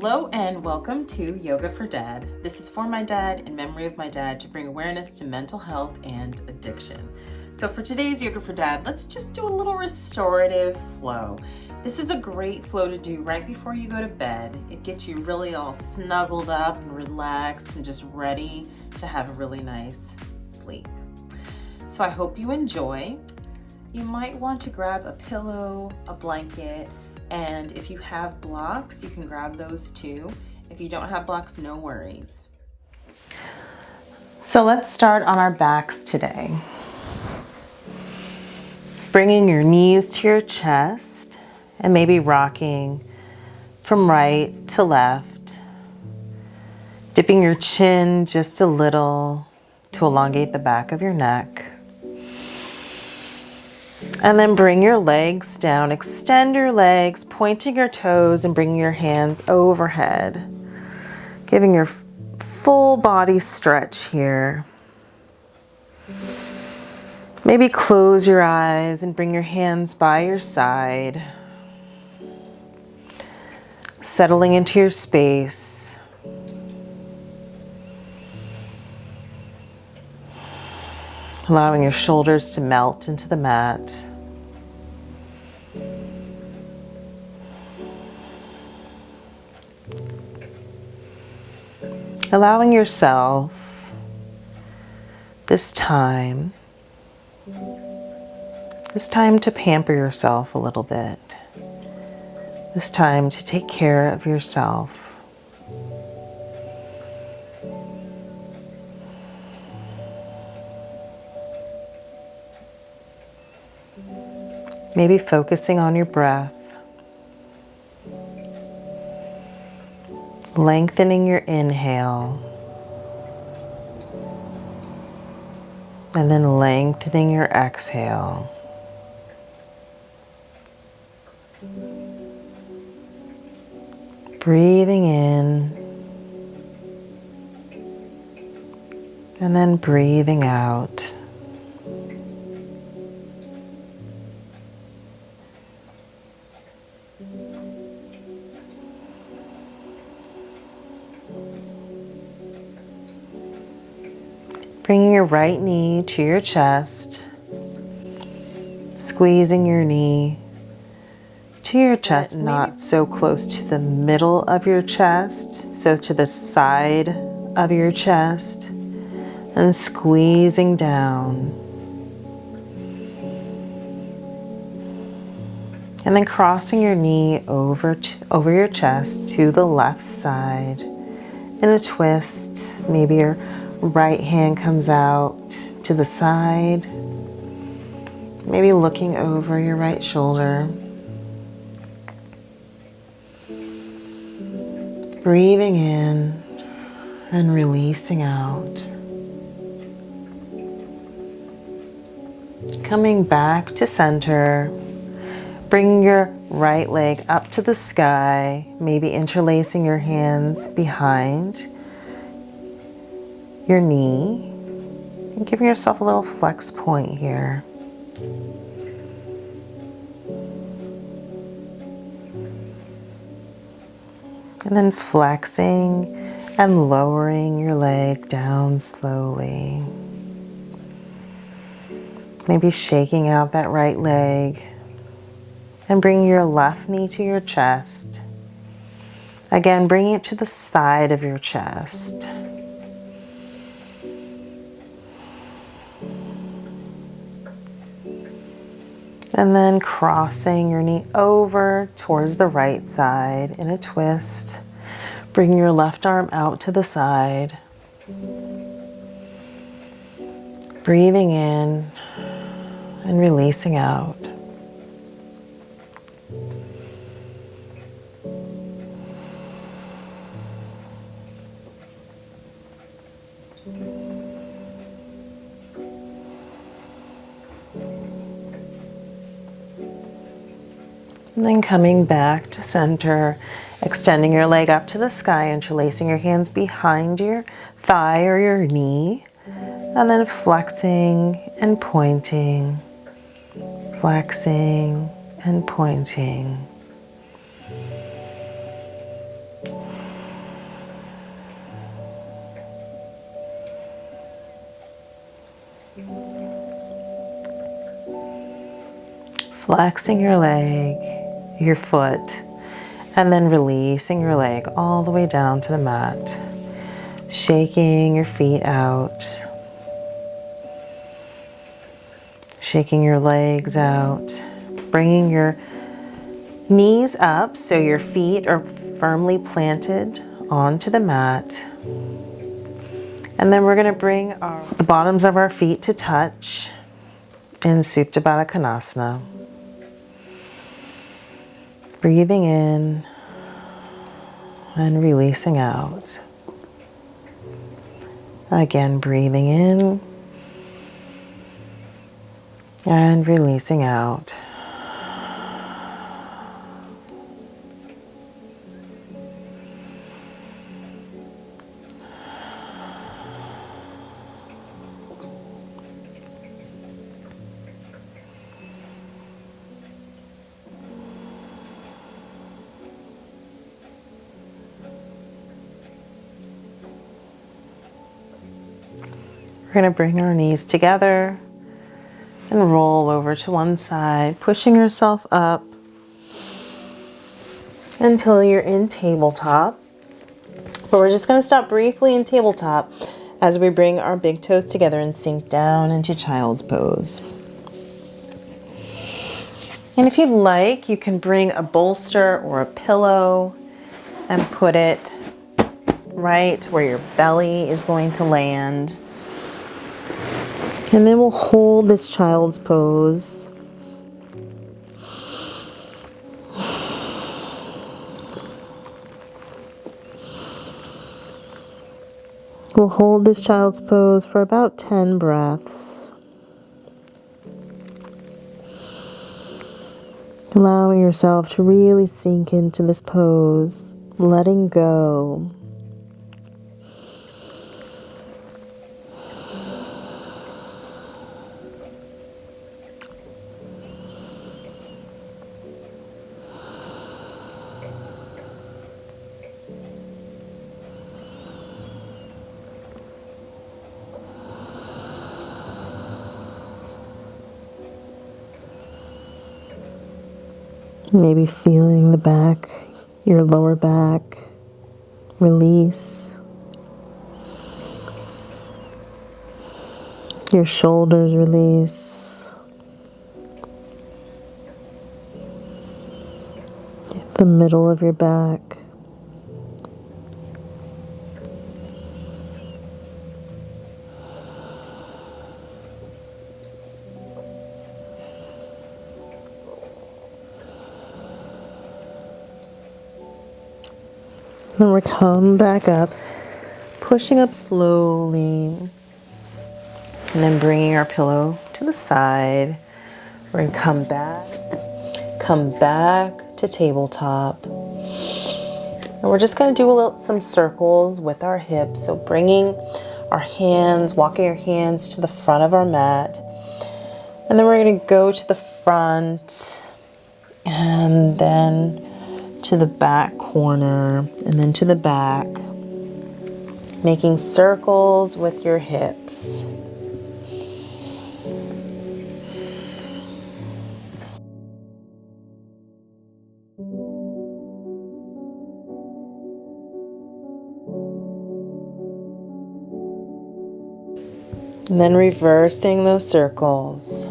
Hello and welcome to Yoga for Dad. This is for my dad, in memory of my dad, to bring awareness to mental health and addiction. So for today's Yoga for Dad, let's just do a little restorative flow. This is a great flow to do right before you go to bed. It gets you really all snuggled up and relaxed and just ready to have a really nice sleep. So I hope you enjoy. You might want to grab a pillow, a blanket, and if you have blocks, you can grab those too. If you don't have blocks, no worries. So let's start on our backs today. Bringing your knees to your chest and maybe rocking from right to left. Dipping your chin just a little to elongate the back of your neck. And then bring your legs down, extend your legs, pointing your toes and bringing your hands overhead. Giving your full body stretch here. Maybe close your eyes and bring your hands by your side. Settling into your space. Allowing your shoulders to melt into the mat. Allowing yourself this time to pamper yourself a little bit. This time to take care of yourself. Maybe focusing on your breath. Lengthening your inhale. And then lengthening your exhale. Breathing in. And then breathing out. Bringing your right knee to your chest, squeezing your knee to your chest, not so close to the middle of your chest, so to the side of your chest, and squeezing down. And then crossing your knee over your chest to the left side in a twist. Maybe your right hand comes out to the side, maybe looking over your right shoulder. Breathing in and releasing out. Coming back to center, bring your right leg up to the sky, maybe interlacing your hands behind your knee and giving yourself a little flex point here. And then flexing and lowering your leg down slowly. Maybe shaking out that right leg and bringing your left knee to your chest. Again, bringing it to the side of your chest. And then crossing your knee over towards the right side in a twist. Bring your left arm out to the side. Breathing in and releasing out. And then coming back to center, extending your leg up to the sky, interlacing your hands behind your thigh or your knee, and then flexing and pointing, flexing and pointing. flexing your leg, your foot, and then releasing your leg all the way down to the mat. Shaking your feet out. Shaking your legs out. Bringing your knees up so your feet are firmly planted onto the mat. And then we're going to bring the bottoms of our feet to touch in Supine Badakanasana. Breathing in and releasing out. Again, breathing in and releasing out. We're going to bring our knees together and roll over to one side, pushing yourself up until you're in tabletop. But we're just going to stop briefly in tabletop as we bring our big toes together and sink down into child's pose. And if you'd like, you can bring a bolster or a pillow and put it right where your belly is going to land. And then we'll hold this child's pose. We'll hold this child's pose for about 10 breaths. Allowing yourself to really sink into this pose, letting go. Maybe feeling the back, your lower back, release. Your shoulders release. The middle of your back. Then we come back up, pushing up slowly, and then bringing our pillow to the side. We're going to come back to tabletop. And we're just going to do some circles with our hips. So bringing our hands, walking our hands to the front of our mat. And then we're going to go to the front and then to the back corner and then to the back, making circles with your hips. And then reversing those circles.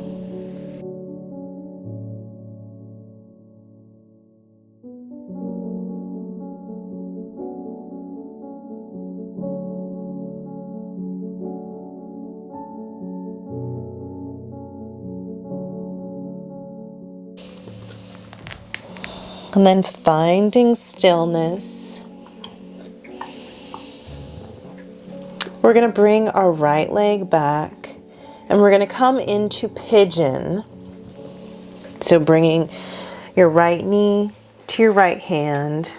And then finding stillness. We're going to bring our right leg back and we're going to come into pigeon. So bringing your right knee to your right hand.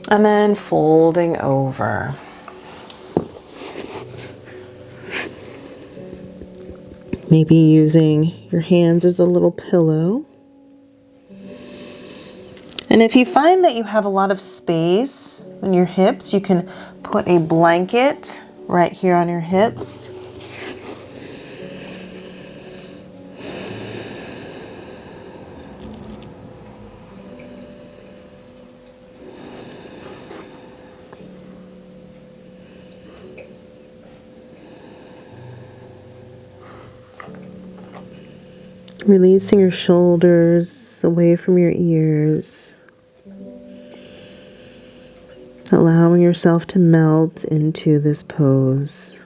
And then folding over. Maybe using your hands as a little pillow. And if you find that you have a lot of space on your hips, you can put a blanket right here on your hips. Releasing your shoulders away from your ears. Allowing yourself to melt into this pose.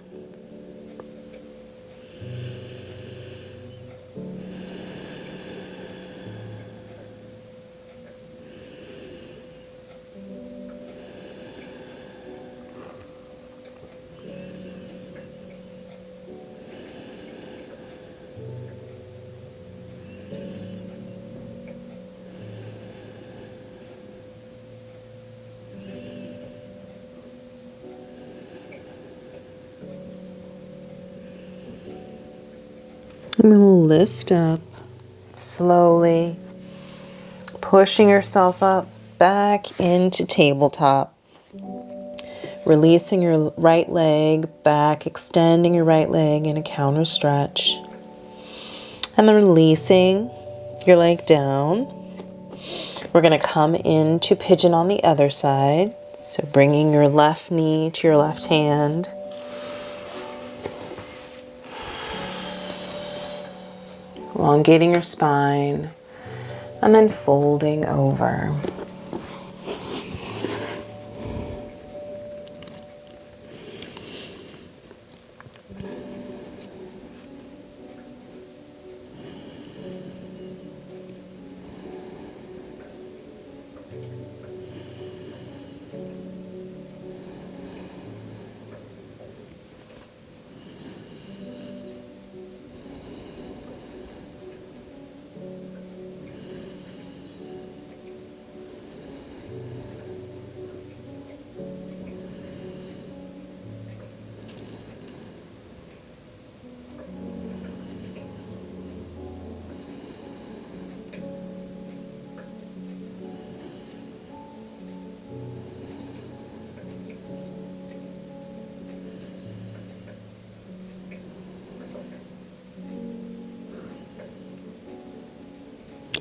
And then we'll lift up slowly, pushing yourself up back into tabletop. Releasing your right leg back, extending your right leg in a counter stretch. And then releasing your leg down. We're going to come into pigeon on the other side. So bringing your left knee to your left hand. Elongating your spine, and then folding over.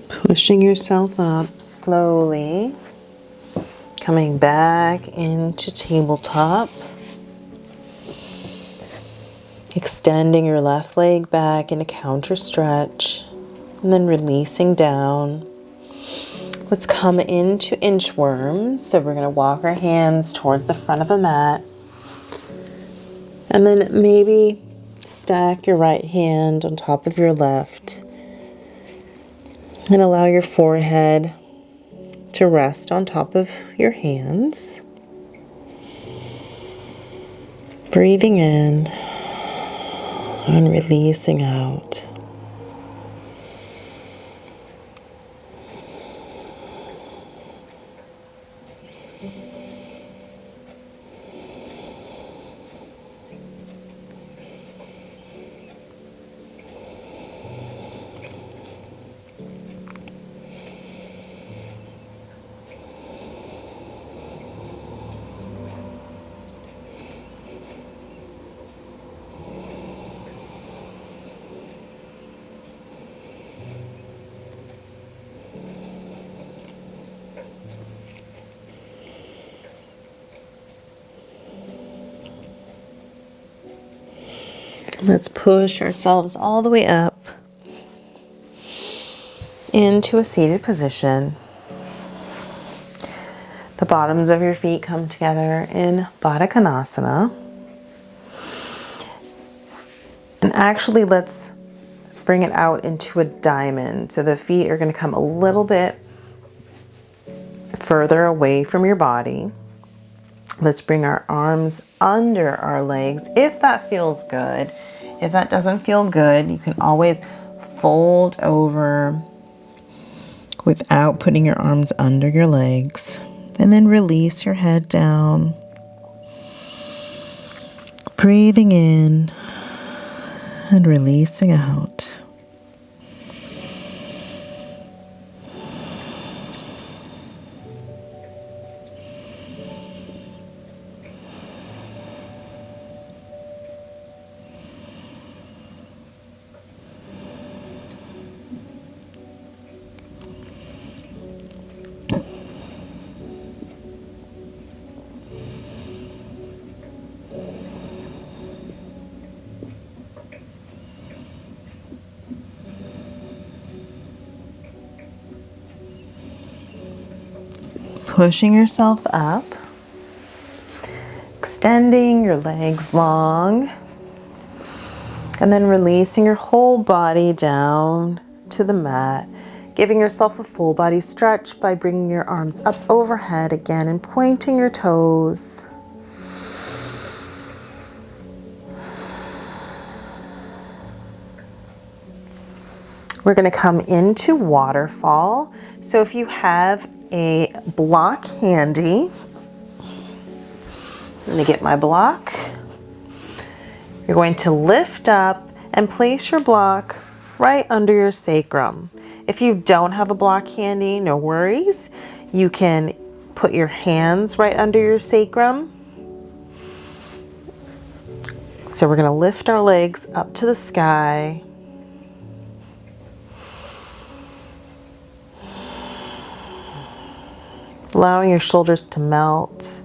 Pushing yourself up slowly, coming back into tabletop, extending your left leg back in a counter stretch, and then releasing down. Let's come into Inchworm. So we're going to walk our hands towards the front of the mat, and then maybe stack your right hand on top of your left. And allow your forehead to rest on top of your hands. Breathing in and releasing out. Let's push ourselves all the way up into a seated position. The bottoms of your feet come together in Badakanasana. And actually, let's bring it out into a diamond. So the feet are going to come a little bit further away from your body. Let's bring our arms under our legs if that feels good. If that doesn't feel good, you can always fold over without putting your arms under your legs. And then release your head down. Breathing in and releasing out. pushing yourself up, extending your legs long, and then releasing your whole body down to the mat, giving yourself a full body stretch by bringing your arms up overhead again and pointing your toes. We're going to come into waterfall. So if you have a block handy, let me get my block. You're going to lift up and place your block right under your sacrum. If you don't have a block handy, no worries. You can put your hands right under your sacrum. So we're going to lift our legs up to the sky. Allowing your shoulders to melt.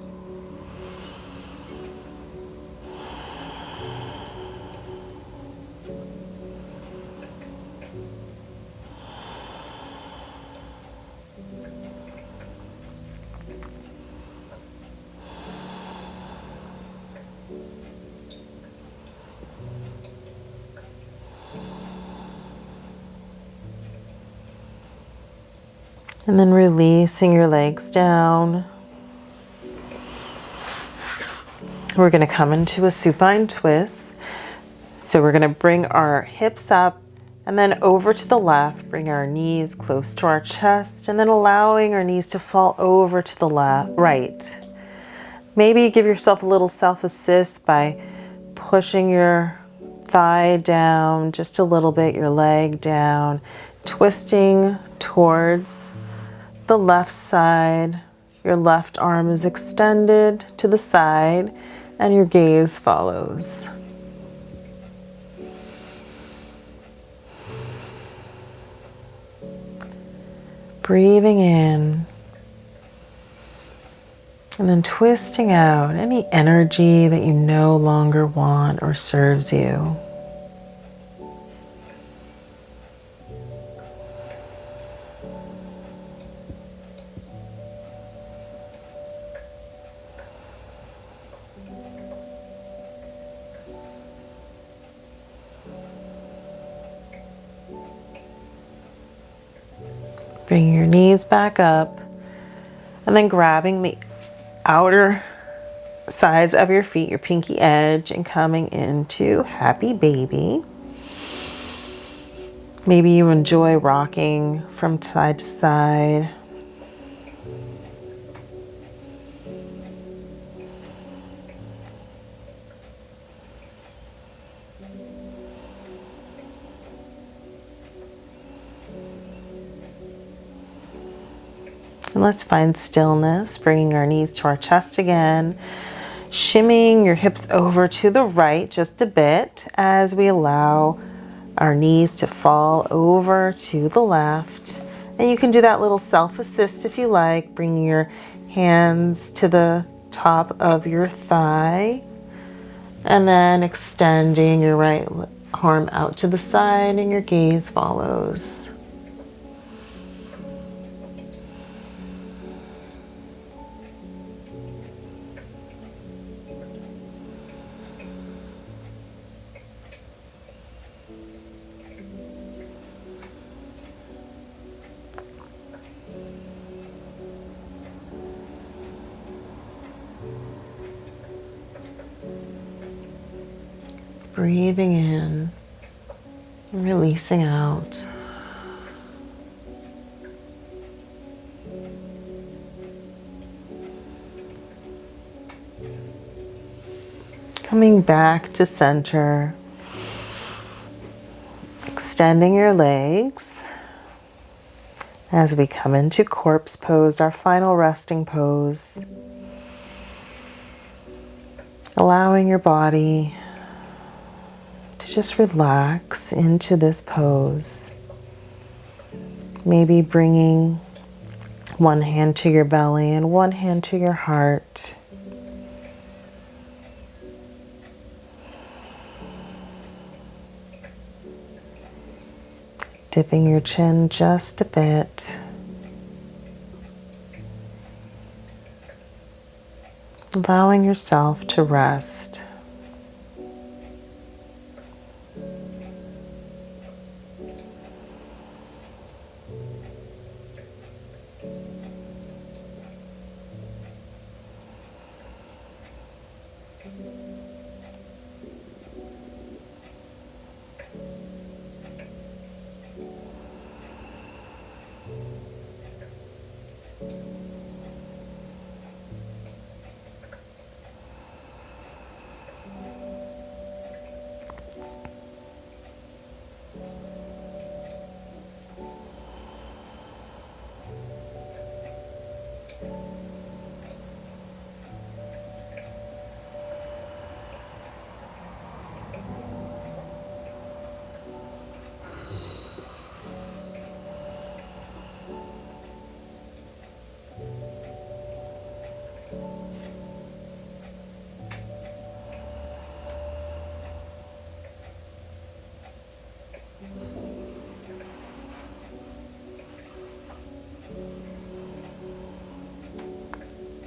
And then releasing your legs down. We're going to come into a supine twist. So we're going to bring our hips up and then over to the left, bring our knees close to our chest, and then allowing our knees to fall over to the right. Maybe give yourself a little self-assist by pushing your thigh down just a little bit, your leg down, twisting towards the left side. Your left arm is extended to the side and your gaze follows. Breathing in and then twisting out any energy that you no longer want or serves you. Bring your knees back up and then grabbing the outer sides of your feet, your pinky edge, and coming into happy baby. Maybe you enjoy rocking from side to side. And let's find stillness, bringing our knees to our chest again, shimmying your hips over to the right just a bit as we allow our knees to fall over to the left. And you can do that little self-assist if you like, bringing your hands to the top of your thigh and then extending your right arm out to the side and your gaze follows. Breathing in and releasing out. Coming back to center. Extending your legs as we come into corpse pose, our final resting pose. Allowing your body to just relax into this pose. Maybe bringing one hand to your belly and one hand to your heart. Dipping your chin just a bit. allowing yourself to rest.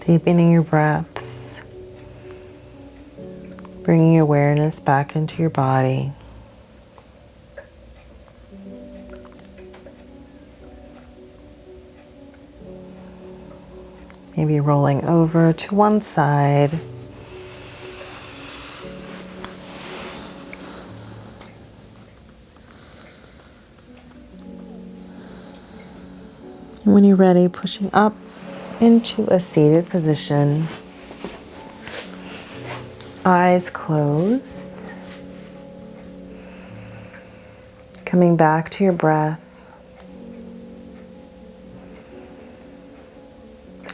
Deepening your breaths, bringing awareness back into your body. Maybe rolling over to one side. And when you're ready, pushing up into a seated position. Eyes closed. Coming back to your breath.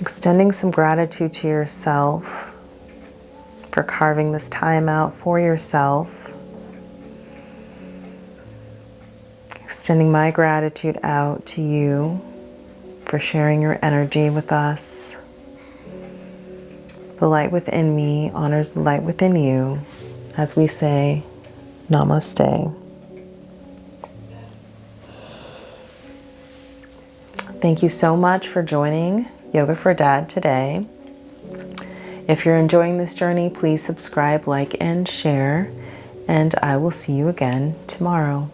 Extending some gratitude to yourself for carving this time out for yourself. Extending my gratitude out to you for sharing your energy with us. The light within me honors the light within you, as we say, Namaste. Thank you so much for joining Yoga for Dad today. If you're enjoying this journey, please subscribe, like, and share, and I will see you again tomorrow.